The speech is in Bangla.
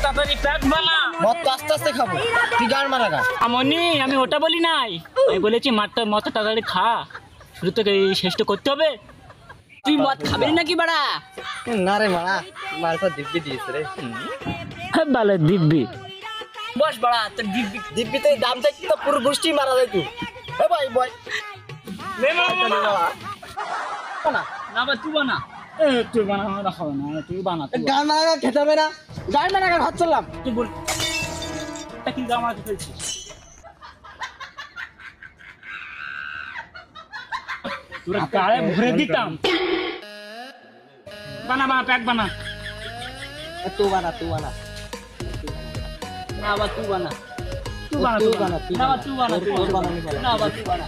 তাড়াতাড়ি প্যাক বানা। মদ তো আস্তে আস্তে খাবো, তুই গান মারা গা। আমি ওটা বলি নাই, আমি বলেছি মদটা তাড়াতাড়ি খা, শুরু থেকে শেষ তো করতে হবে। তুই মদ খাবি নাকি বাড়া? না রে মারা, মার তো দিব্যি দিয়েছে রে। ভালো দিব্যি, বস বাড়া তোর দিব্যি। দিব্যিতে দাম দেখি তো পুরো গোষ্ঠী মারা যায় তুই। এ ভাই বয় না বা তুই বানা। তুই বানা, হবে না, তুই বানা। গান মারা গা খেতে হবে না, গান মারা গা ভাত চললাম। তুই বল কি গামাতে ফেলছিস? তোরা গায়ে ভরে দিতাম। বানা প্যাক বানা। তুই বানা, তুই বানা। না বা তুই বানা, তুই বানা, তুই বানা। না বা তুই বানা, না বা তুই বানা।